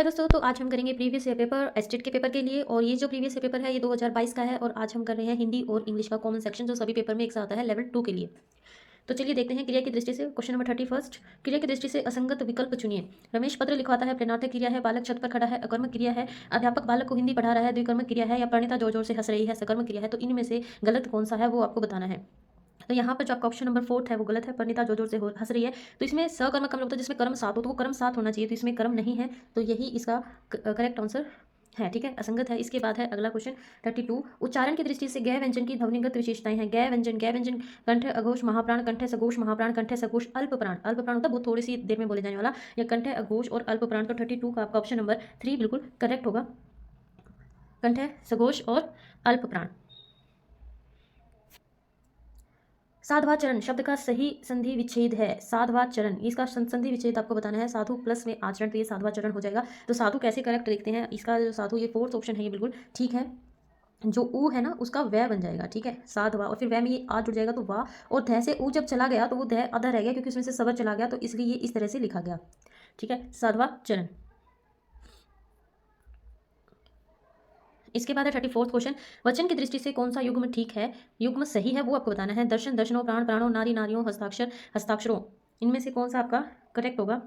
है दोस्तों, तो आज हम करेंगे प्रीवियस ईयर पेपर एस्टेट के पेपर के लिए। और ये जो प्रीवियस ईयर पेपर है ये 2022 का है। और आज हम कर रहे हैं हिंदी और इंग्लिश का कॉमन सेक्शन, जो सभी पेपर में एक साथ आता है लेवल 2 के लिए। तो चलिए देखते हैं क्रिया की दृष्टि से। क्वेश्चन नंबर 31, क्रिया की दृष्टि से असंगत विकल्प चुनिए। रमेश पत्र लिखवाता है, प्रेरणार्थक क्रिया है, बालक छत पर खड़ा है, अकर्मक क्रिया है, अध्यापक बालक को हिंदी पढ़ा रहा है, द्विकर्मक क्रिया है, या प्रणीता जोर जोर से हंस रही है, सकर्मक क्रिया है। तो इनमें से गलत कौन सा है वो आपको बताना है। तो यहाँ पर जो आपका ऑप्शन नंबर 4 है वो गलत है, परिणीता जोर जोर से हंस रही है। तो इसमें सकर्मक कर्म होता है जिसमें कर्म साथ हो, तो वो कर्म साथ होना चाहिए, तो इसमें कर्म नहीं है, तो यही इसका करेक्ट आंसर है। ठीक है, असंगत है। इसके बाद है अगला क्वेश्चन 32, उच्चारण की दृष्टि से गै व्यंजन की ध्वनिगत विशेषताएं हैं। गै व्यंजन कंठ अघोष महाप्राण, कंठ सघोष महाप्राण, कंठ सघोष अल्प प्राण। अल्प प्राण होता है बहुत थोड़ी सी देर में बोले जाने वाला, या कंठ अघोष और अल्प प्राण। तो 32 का आपका ऑप्शन नंबर 3 बिल्कुल करेक्ट होगा, कंठ सघोष और अल्प प्राण। साधवाचरण शब्द का सही संधि विच्छेद है। साधवाचरण, इसका संधि विच्छेद आपको बताना है। साधु प्लस में आचरण, तो ये साधवाचरण हो जाएगा। तो साधु कैसे करेक्ट देखते हैं। इसका जो साधु, ये फोर्थ ऑप्शन है, ये बिल्कुल ठीक है। जो ऊ है ना उसका वह बन जाएगा। ठीक है, साधवा, और फिर वह में ये आ जुड़ जाएगा तो वाह, और ध से ऊ जब चला गया तो वो ध आधा रह गया, क्योंकि उसमें से सबर चला गया, तो इसलिए ये इस तरह से लिखा गया। ठीक है, साधवाचरण। इसके बाद है 34 क्वेश्चन, वचन की दृष्टि से कौन सा युग्म ठीक है, युग्म सही है वो आपको बताना है। दर्शन दर्शनों, प्राण प्राणों, नारी नारियों, हस्ताक्षर हस्ताक्षरों, इनमें से कौन सा आपका करेक्ट होगा।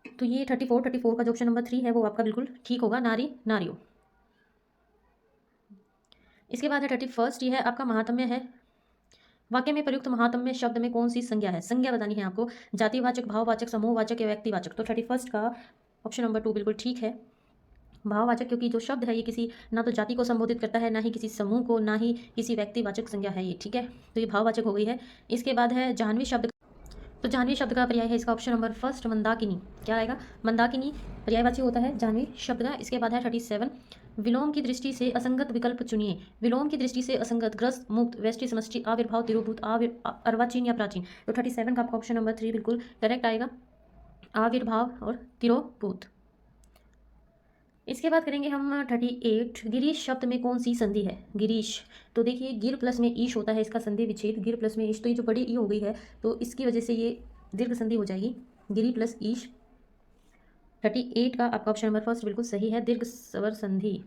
तो ये 34 का जो ऑप्शन नंबर 3 है वो आपका बिल्कुल ठीक होगा, नारी नारियों। इसके बाद है 31, ये है आपका महात्म्य है। वाक्य में प्रयुक्त महात्म्य शब्द में कौन सी संज्ञा है, संज्ञा बतानी है आपको। जातिवाचक, भाववाचक, समूहवाचक या व्यक्तिवाचक। तो 31 का ऑप्शन नंबर 2 बिल्कुल ठीक है, भाववाचक, क्योंकि जो शब्द है ये किसी ना तो जाति को संबोधित करता है, ना ही किसी समूह को, ना ही किसी व्यक्तिवाचक संज्ञा है ये। ठीक है, तो ये भाववाचक हो गई है। इसके बाद है जाह्नवी शब्द। तो जाह्नवी शब्द का पर्याय है इसका ऑप्शन नंबर फर्स्ट, मंदाकिनी। क्या आएगा, मंदाकिनी पर्यायवाची होता है जाह्नवी शब्द का। इसके बाद है 37, विलोम की दृष्टि से असंगत विकल्प चुनिए। विलोम की दृष्टि से असंगत, ग्रस्त, मुक्त, व्यष्टि, समष्टि, आविर्भाव, तिरोभूत, अर्वाचीन या प्राचीन। तो 37 का आपका ऑप्शन नंबर 3 बिल्कुल करेक्ट आएगा, आविर्भाव और तिरोभूत। इसके बाद करेंगे हम 38, गिरीश शब्द में कौन सी संधि है। गिरीश, तो देखिए गिर प्लस में ईश होता है, इसका संधि विच्छेद गिर प्लस में ईश, तो ये जो बड़ी ई हो गई है तो इसकी वजह से ये दीर्घ संधि हो जाएगी, गिरी प्लस ईश। 38 का आपका ऑप्शन नंबर फर्स्ट बिल्कुल सही है, दीर्घ स्वर संधि।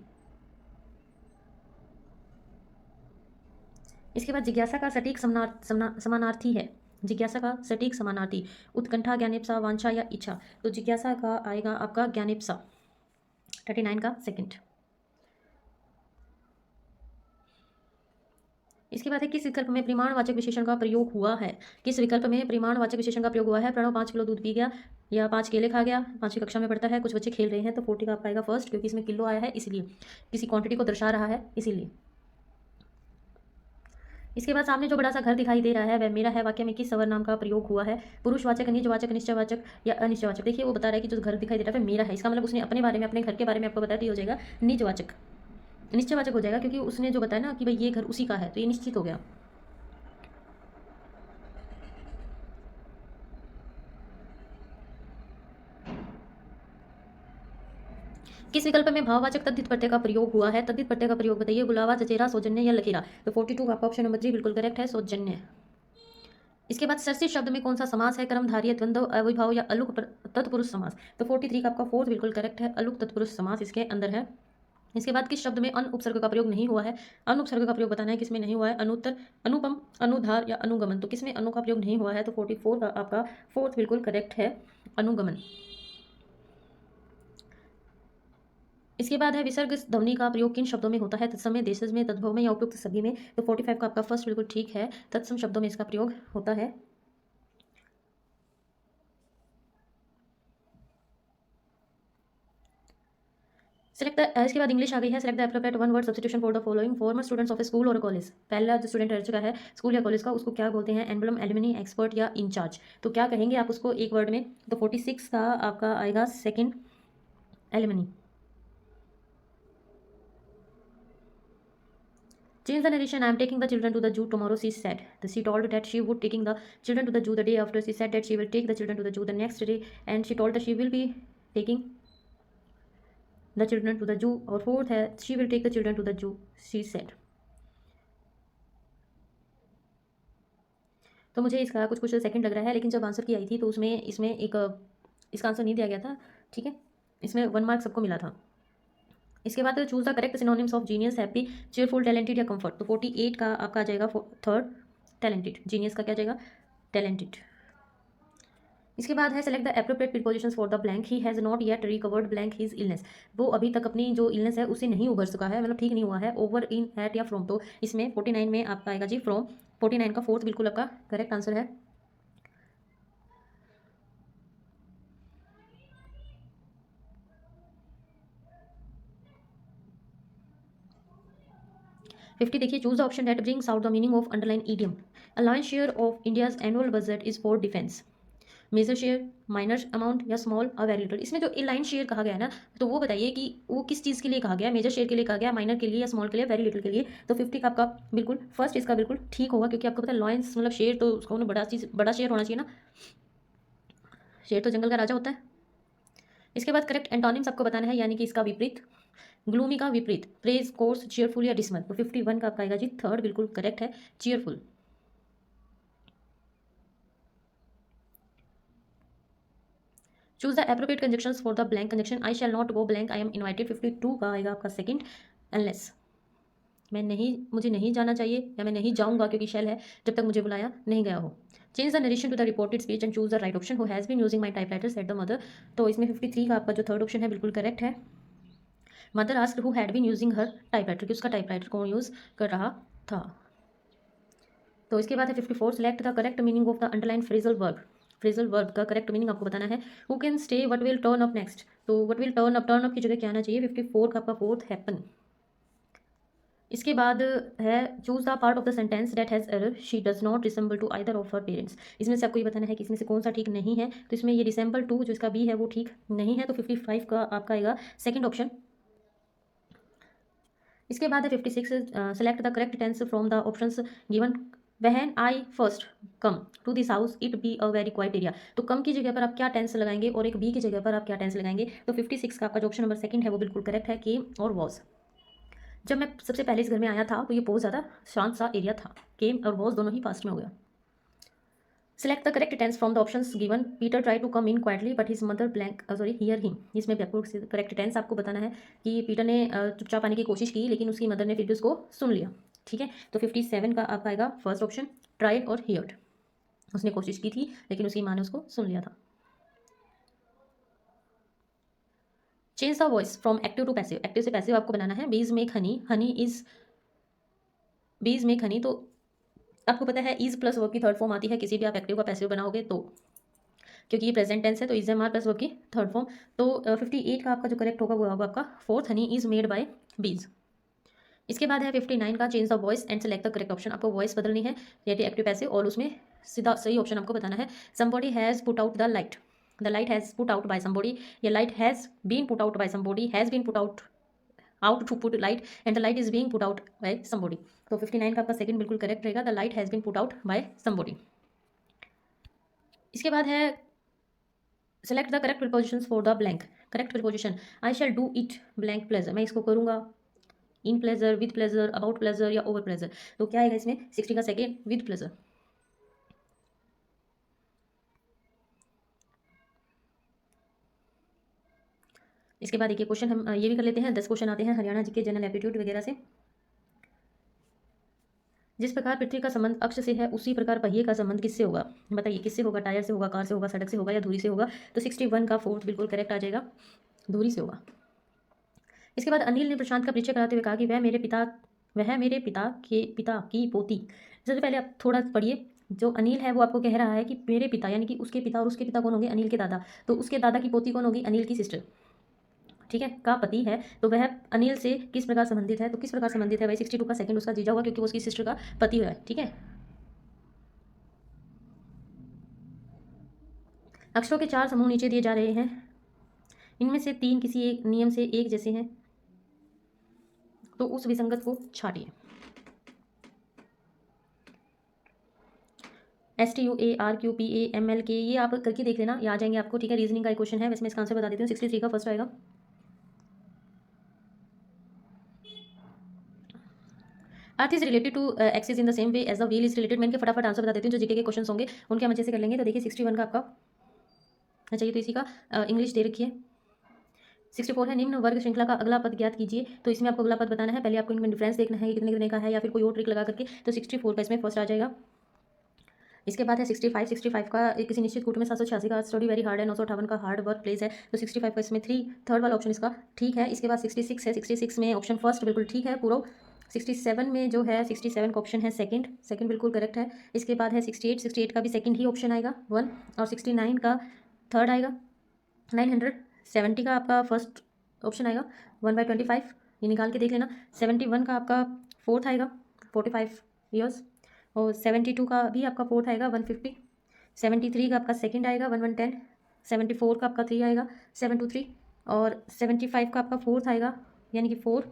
इसके बाद जिज्ञासा का सटीक समानार्थी है। जिज्ञासा का सटीक समानार्थी, उत्कंठा, ज्ञानेप्सा, वांछा या इच्छा। तो जिज्ञासा का आएगा आपका ज्ञानेप्सा, 39 का सेकंड। इसके बाद है किस विकल्प में परिमाणवाचक विशेषण का प्रयोग हुआ है। किस विकल्प में परिमाणवाचक विशेषण का प्रयोग हुआ है। प्रणव 5 किलो दूध पी गया, या 5 केले खा गया, 5वीं कक्षा में पढ़ता है, कुछ बच्चे खेल रहे हैं। तो 40 का पाएगा फर्स्ट, क्योंकि इसमें किलो आया है, इसीलिए किसी क्वांटिटी को दर्शा रहा है, इसीलिए। इसके बाद सामने जो बड़ा सा घर दिखाई दे रहा है वह मेरा है, वाक्य में किस सर्वनाम का प्रयोग हुआ है। पुरुषवाचक, निजवाचक, निश्चयवाचक या अनिश्चयवाचक। देखिए वो बता रहा है कि जो घर दिखाई दे रहा है वह मेरा है, इसका मतलब उसने अपने बारे में, अपने घर के बारे में आपको बताया, तो ये हो जाएगा निजवाचक, निश्चयवाचक हो जाएगा, क्योंकि उसने जो बताया ना कि भाई ये घर उसी का है, तो ये निश्चित हो गया। किस विकल्प में भाववाचक तद्धित प्रत्यय का प्रयोग हुआ है। तद्धित प्रत्यय का प्रयोग बताइए, बुलावा, चचेरा, सौजन्य या लकीरा। तो 42 का आपका ऑप्शन नंबर 3 बिल्कुल करेक्ट है, सौजन्य। इसके बाद सरसी शब्द में कौन सा समास है, कर्मधारय, द्वंद्व, अविभाव या अलुक तत्पुरुष समास। तो 43 का आपका फोर्थ बिल्कुल करेक्ट है, अलुक तत्पुरुष समास इसके अंदर है। इसके बाद किस शब्द में अन उपसर्ग का प्रयोग नहीं हुआ है। अन उपसर्ग का प्रयोग बताना है किसमें नहीं हुआ है। अनुत्तर, अनुपम, अनुधार या अनुगमन। तो किसमें अनु का प्रयोग नहीं हुआ है। तो 44 का आपका फोर्थ बिल्कुल करेक्ट है, अनुगमन। इसके बाद है विसर्ग ध्वनि का प्रयोग किन शब्दों में होता है। तत्समय, देशज में, तद्भव में या उपयुक्त सभी में। तो 45 का आपका फर्स्ट बिल्कुल ठीक है, तत्सम शब्दों में इसका प्रयोग होता है। इसके बाद इंग्लिश आ गई है। Select the appropriate one word substitution for the following, farmer students of A school और कॉलेज। पहला जो स्टूडेंट रह चुका है स्कूल या कॉलेज का, उसको क्या बोलते हैं, एम्बलम, एलिमनी, एक्सपर्ट या इंचार्ज। तो क्या कहेंगे आप उसको एक वर्ड में। तो 46 का आपका आएगा second, alimony. Change the narration. I am taking the children to the zoo tomorrow, she said. She told that she would taking the children to the zoo the day after. She said that she will take the children to the zoo the next day, and she told that she will be taking the children to the zoo. और fourth है she will take the children to the zoo, she said. तो मुझे इसका कुछ second लग रहा है, लेकिन जब आंसर की आई थी तो उसमें इसमें एक इसका आंसर नहीं दिया गया था, ठीक है, इसमें 1 मार्क सबको मिला था। इसके बाद choose the correct synonyms of genius, happy, cheerful, talented या कंफर्ट। तो 48 का आपका आ जाएगा थर्ड, टैलेंटेड। जीनियस का क्या जाएगा? टैलेंटेड। इसके बाद है select the appropriate prepositions for the blank. He has not yet recovered blank his illness. वो अभी तक अपनी जो इलनेस है उससे नहीं उभर चुका है, मतलब ठीक नहीं हुआ है। ओवर, इन, एट या फ्रॉम। तो इसमें 49 में आपका आएगा जी फ्रॉम। 49 का फोर्थ बिल्कुल आपका करेक्ट आंसर है। फिफ्टी देखिए, choose the option that brings out the meaning of underline idiom. A lion's share of India's annual budget is for defence. Major share, minor amount या स्मॉल और very little. इसमें जो line share कहा गया है ना, तो वो बताइए कि वो किस चीज़ के लिए कहा गया है। मेजर शेयर के लिए कहा गया, माइनर के लिए या स्मॉल के लिए, वेरी लिटिल के लिए। तो 50 का आपका बिल्कुल फर्स्ट इसका बिल्कुल ठीक होगा, क्योंकि आपको पता है लॉयंस मतलब शेयर, तो उसका उन्हें बड़ा चीज़, बड़ा शेयर होना चाहिए ना। शेर तो जंगल का राजा होता है। इसके बाद करेक्ट एंटोनिम्स आपको बताना है, यानी कि इसका विपरीत। ग्लूमी का विपरीत प्रेज, कोर्स, चीयरफुल या डिसमल। तो 51 का आपका आएगा जी थर्ड बिल्कुल करेक्ट है, cheerful. Choose the appropriate conjunctions for the blank conjunction. I shall not go blank, I am invited. 52 का आएगा आपका सेकंड, अनलेस। मैं नहीं, मुझे नहीं जाना चाहिए या मैं नहीं जाऊंगा क्योंकि शैल है, जब तक मुझे बुलाया नहीं गया हो। Change the narration to the reported speech and choose the right option. Who has been using my typewriter said the mother. तो इसमें 53 का आपका जो थर्ड ऑप्शन है बिल्कुल करेक्ट है। Mother asked who had been using her typewriter, कि उसका टाइपराइटर कौन यूज़ कर रहा था। तो इसके बाद है 54, select the correct meaning of the underline phrasal verb. Phrasal verb का करेक्ट मीनिंग आपको बताना है। Who can stay, what will turn up next. तो वट विल टर्न अप की जगह क्या आना चाहिए? 54 का आपका फोर्थ, हैपन। इसके बाद है choose the part of the sentence that has error. She does not resemble to either of her parents. इसमें से आपको ये बताना है कि इसमें से कौन सा ठीक नहीं है। तो इसमें ये रिसेंबल टू जो इसका बी है वो ठीक नहीं है। तो 55 का आपका आएगा सेकेंड ऑप्शन। इसके बाद है 56, select the correct tense from the options given. When I first come to this house it be a very quiet area. तो कम की जगह पर आप क्या टेंस लगाएंगे और एक बी की जगह पर आप क्या टेंस लगाएंगे। तो 56 का आपका जो ऑप्शन नंबर सेकंड है वो बिल्कुल करेक्ट है, केम और वॉज। जब मैं सबसे पहले इस घर में आया था तो ये बहुत ज़्यादा शांत सा एरिया था। केम और वॉज दोनों ही पास्ट में हो गया। Select the correct tense from the options given. Peter try to come in quietly but his mother blank sorry hear him. इसमें भी आपको करेक्ट टेंस आपको बताना है कि पीटर ने चुपचाप आने की कोशिश की, लेकिन उसकी मदर ने फिर भी उसको सुन लिया। ठीक है, तो 57 का आपका आएगा फर्स्ट ऑप्शन, ट्राइड और हियर्ड। उसने कोशिश की थी लेकिन उसकी माँ ने उसको सुन लिया था। Change the voice from active to passive. Active से पैसिव आपको बनाना है। Bees make honey, honey is, bees make honey. तो आपको पता है इज प्लस वर्ब की थर्ड फॉर्म आती है किसी भी आप एक्टिव का पैसिव बनाओगे तो, क्योंकि ये प्रेजेंट टेंस है तो is am are plus verb की थर्ड फॉर्म। तो 58 का आपका जो करेक्ट होगा वो होगा आपका fourth, honey is made by बीज। इसके बाद है 59 का change the voice and select the correct option. आपको वॉइस बदलनी है यानी एक्टिव पैसिव, और उसमें सीधा सही ऑप्शन आपको बताना है। Somebody has put out the light. The light has put out by somebody, या light has been put out by somebody, has been put out to put light and the light is being put out by somebody. तो 59 का आपका second बिल्कुल correct रहेगा, the light has been put out by somebody. इसके बाद है select the correct prepositions for the blank. Correct preposition, I shell do it blank pleasure. मैं इसको करूंगा in pleasure, with pleasure, about pleasure या over pleasure. तो क्या आएगा इसमें? 60 का सेकेंड, विद प्लेजर। इसके बाद एक क्वेश्चन हम ये भी कर लेते हैं। 10 क्वेश्चन आते हैं हरियाणा जी के जनरल एप्टीट्यूड वगैरह से। जिस प्रकार पृथ्वी का संबंध अक्ष से है उसी प्रकार पहिए का संबंध किससे होगा? बताइए किससे होगा? टायर से होगा, कार से होगा, सड़क से होगा या धुरी से होगा? तो 61 का फोर्थ बिल्कुल करेक्ट आ जाएगा, धुरी से होगा। इसके बाद अनिल ने प्रशांत का परिचय कराते हुए कहा कि वह मेरे पिता की पोती। सबसे पहले आप थोड़ा पढ़िए। जो अनिल है वो आपको कह रहा है कि मेरे पिता, यानी कि उसके पिता, और उसके पिता कौन होंगे? अनिल के दादा। तो उसके दादा की पोती कौन होगी? अनिल की सिस्टर, ठीक है, का पति है। तो वह अनिल से किस प्रकार संबंधित है? तो किस प्रकार संबंधित है भाई? 62 का सेकंड उसका जीजा होगा, क्योंकि वो उसकी सिस्टर का पति हुआ है। ठीक है, अक्षरों के 4 समूह नीचे दिए जा रहे हैं, इनमें से 3 किसी एक नियम से एक जैसे हैं, तो उस विसंगत को छाटिए। STUARQPAMLK, ये आप करके देख लेना, ये आ जाएंगे आपको। ठीक है, रीजनिंग का एक क्वेश्चन है, वैसे मैं इसका आंसर बता देती हूँ। 63 का फर्स्ट आएगा। Earth is related to axis in the same way as the wheel is related. मैं इनके फटाफट आंसर बता देती हूँ, जो जीके के क्वेश्चन होंगे उनके हम अच्छे से कर लेंगे। तो देखिए 61 का आपका अच्छा, ये तो इसी का इंग्लिश दे रखी है। 64 है, निम्न वर्ग श्रृंखला का अगला पद ज्ञात कीजिए। तो इसमें आपको अगला पद बताना है, पहले आपको इनमें डिफरेंस देखना है, ये कितने कितने का है या फिर कोई और ट्रिक लगा करके। तो 64 का इसमें फर्स्ट आ जाएगा। इसके बाद है 65 का एक किसी निश्चित कूट में 786 का स्टडी वेरी हार्ड है, 958 का हार्ड वर्क प्लेस है। तो 65 का इसमें थर्ड वाला ऑप्शन इसका ठीक है। इसके बाद 66 है, 66 में ऑप्शन फर्स्ट बिल्कुल ठीक है पूरा। 67 में जो है 67 का ऑप्शन है सेकंड बिल्कुल करेक्ट है। इसके बाद है 68 का भी सेकंड ही ऑप्शन आएगा 1, और 69 का थर्ड आएगा। 970 का आपका फर्स्ट ऑप्शन आएगा 1/25, ये निकाल के देख लेना। 71 का आपका फोर्थ आएगा 45 ईयर्स, और 72 का भी आपका फोर्थ आएगा 150। 73 का आपका सेकंड आएगा 1110। 74 का आपका 3 आएगा 723, और 75 का आपका फोर्थ आएगा यानी कि 4।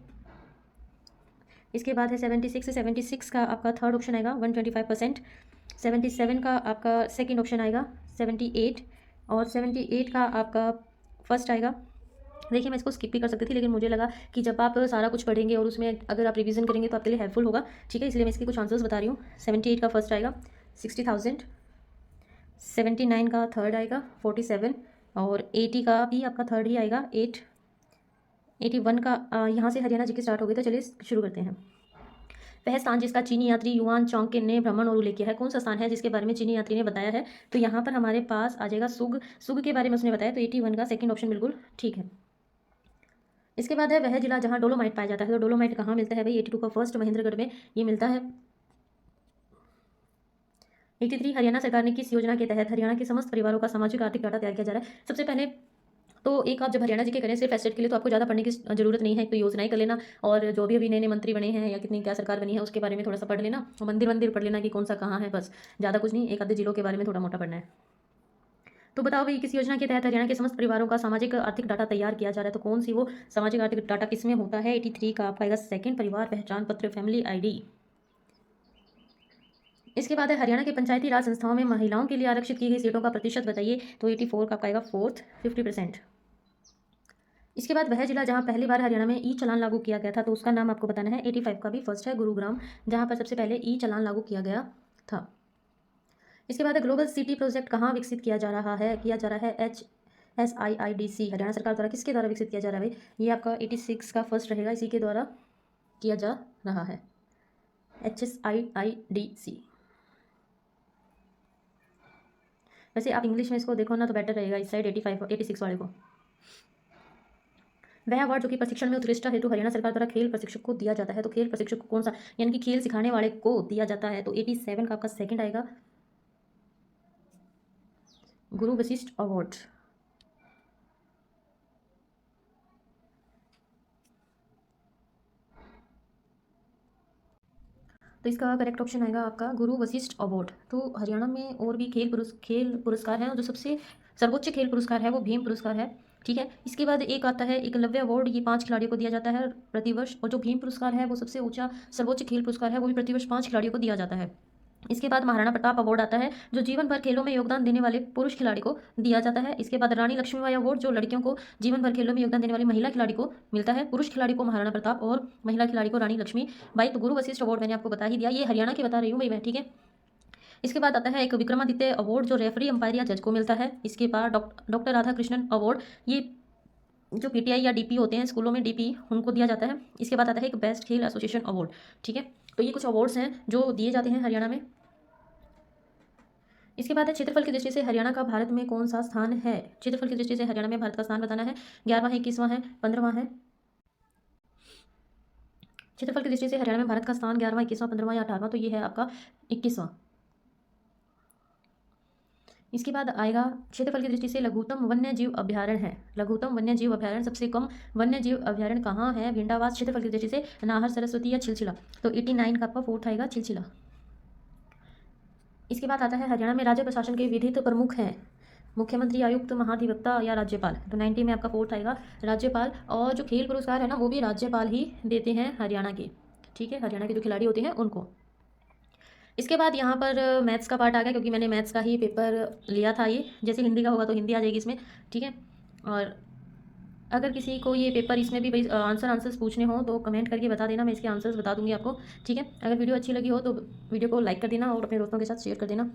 इसके बाद है 76 का आपका थर्ड ऑप्शन आएगा 125%। 77 का आपका सेकंड ऑप्शन आएगा 78, और 78 का आपका फर्स्ट आएगा। देखिए, मैं इसको स्किप भी कर सकती थी, लेकिन मुझे लगा कि जब आप सारा कुछ पढ़ेंगे और उसमें अगर आप रिवीजन करेंगे तो आपके लिए हेल्पफुल होगा, ठीक है, इसलिए मैं इसके कुछ आंसर्स बता रही हूँ। 78 का फर्स्ट आएगा 60,000। 79 का थर्ड आएगा 47, और 80 का भी आपका थर्ड ही आएगा 8। 81 का यहाँ से हरियाणा जी के स्टार्ट हो गए, तो चलिए शुरू करते हैं। वह स्थान जिसका चीनी यात्री युआन चौंग ने भ्रमण और उल्लेख किया है, कौन सा स्थान है जिसके बारे में चीनी यात्री ने बताया है? तो यहाँ पर हमारे पास आ जाएगा सुग के बारे में उसने बताया, तो 81 का सेकंड ऑप्शन बिल्कुल ठीक है। इसके बाद है वह जिला जहाँ डोलोमाइट पाया जाता है। तो डोलोमाइट कहाँ मिलता है भाई? 82 का फर्स्ट महेंद्रगढ़ में ये मिलता है। 83 हरियाणा सरकार ने किस योजना के तहत हरियाणा के समस्त परिवारों का सामाजिक आर्थिक डाटा तैयार किया जा रहा है? सबसे पहले तो एक आप जब हरियाणा जी के करें सिर्फ एस्टेट के लिए, तो आपको ज़्यादा पढ़ने की जरूरत नहीं है, तो योजनाएं कर लेना, और जो भी अभी नए नए मंत्री बने हैं या कितनी क्या सरकार बनी है उसके बारे में थोड़ा सा पढ़ लेना, और मंदिर पढ़ लेना कि कौन सा कहाँ है, बस ज़्यादा कुछ नहीं, एक आधे जिलों के बारे में थोड़ा मोटा पढ़ना है। तो बताओ भाई, किस योजना के तहत हरियाणा के समस्त परिवारों का सामाजिक आर्थिक डाटा तैयार किया जा रहा है? तो कौन सी वो सामाजिक आर्थिक डाटा किसमें होता है? 83 का आपका आएगा सेकंड, परिवार पहचान पत्र फैमिली आईडी। इसके बाद है हरियाणा के पंचायती राज संस्थाओं में महिलाओं के लिए आरक्षित की गई सीटों का प्रतिशत बताइए। तो 84 का आपका आएगा फोर्थ 50%। इसके बाद वह जिला जहां पहली बार हरियाणा में ई चालान लागू किया गया था, तो उसका नाम आपको बताना है। 85 का भी फर्स्ट है गुरुग्राम, जहां पर सबसे पहले ई चालान लागू किया गया था। इसके बाद ग्लोबल सिटी प्रोजेक्ट कहाँ विकसित किया जा रहा है? HSIIDC हरियाणा सरकार द्वारा किसके द्वारा विकसित किया जा रहा है भाई? ये आपका 86 का फर्स्ट रहेगा, इसी के द्वारा किया जा रहा है, HSIIDC। वैसे आप इंग्लिश में इसको देखो ना तो बेटर रहेगा इस साइड 86 वाले को। वह अवार्ड जो कि प्रशिक्षण में उत्कृष्ट हेतु हरियाणा सरकार द्वारा खेल प्रशिक्षक को दिया जाता है, तो खेल प्रशिक्षक को कौन सा, यानी कि खेल सिखाने वाले को दिया जाता है? तो 87 का आपका सेकंड आएगा, गुरु वशिष्ठ अवार्ड। तो इसका करेक्ट ऑप्शन आएगा आपका गुरु वशिष्ठ अवार्ड। तो हरियाणा में और भी खेल पुरस्कार हैं, और जो सबसे सर्वोच्च खेल पुरस्कार है वो भीम पुरस्कार है, ठीक है। इसके बाद एक आता है एकलव्य अवार्ड, ये 5 खिलाड़ियों को दिया जाता है प्रतिवर्ष, और जो भीम पुरस्कार है वो सबसे ऊंचा सर्वोच्च खेल पुरस्कार है, वो भी प्रतिवर्ष 5 खिलाड़ियों को दिया जाता है। इसके बाद महाराणा प्रताप अवार्ड आता है, जो जीवन भर खेलों में योगदान देने वाले पुरुष खिलाड़ी को दिया जाता है। इसके बाद रानी लक्ष्मीबाई अवार्ड, जो लड़कियों को जीवन भर खेलों में योगदान देने वाली महिला खिलाड़ी को मिलता है, पुरुष खिलाड़ी को महाराणा प्रताप और महिला खिलाड़ी को रानी लक्ष्मीबाई। तो गुरु वशिष्ठ अवार्ड मैंने आपको बता ही दिया, ये हरियाणा की बता रही हूँ भाई मैं, ठीक है। इसके बाद आता है एक विक्रमादित्य अवार्ड, जो रेफरी अंपायर या जज को मिलता है। इसके बाद डॉक्टर राधा कृष्णन अवार्ड, ये जो पीटीआई या डीपी होते हैं स्कूलों में, डीपी उनको दिया जाता है। इसके बाद आता है एक बेस्ट खेल एसोसिएशन अवार्ड, ठीक है। तो ये कुछ अवार्ड्स हैं जो दिए जाते हैं हरियाणा में। इसके बाद है क्षेत्रफल की दृष्टि से हरियाणा का भारत में कौन सा स्थान है? क्षेत्रफल की दृष्टि से हरियाणा में भारत का स्थान बताना है। 11वां है, 21वां है, 15वां है? क्षेत्रफल की दृष्टि से हरियाणा में भारत का स्थान 11वां, 21वां, 15वां या 18वां? तो ये है आपका 21वां। इसके बाद आएगा क्षेत्रफल की दृष्टि से लघुत्तम वन्य जीव अभ्यारण्य है। लघुत्तम वन्य जीव अभ्यारण्य, सबसे कम वन्य जीव अभ्यारण्य कहाँ है? भिंडावास क्षेत्रफल की दृष्टि से नाहर, सरस्वती या छिलछिला? तो 89 का आपका फोर्थ आएगा छिलछिला। इसके बाद आता है हरियाणा में राज्य प्रशासन के विधित प्रमुख हैं, मुख्यमंत्री, आयुक्त, महाधिवक्ता या राज्यपाल? तो 90 में आपका फोर्थ आएगा राज्यपाल। और जो खेल पुरस्कार है ना, वो भी राज्यपाल ही देते हैं हरियाणा के, ठीक है, हरियाणा के जो खिलाड़ी होते हैं उनको। इसके बाद यहाँ पर मैथ्स का पार्ट आ गया, क्योंकि मैंने मैथ्स का ही पेपर लिया था। ये जैसे हिंदी का होगा तो हिंदी आ जाएगी इसमें, ठीक है। और अगर किसी को ये पेपर इसमें भी भाई आंसर्स पूछने हो तो कमेंट करके बता देना, मैं इसके आंसर्स बता दूंगी आपको, ठीक है। अगर वीडियो अच्छी लगी हो तो वीडियो को लाइक कर देना और अपने दोस्तों के साथ शेयर कर देना।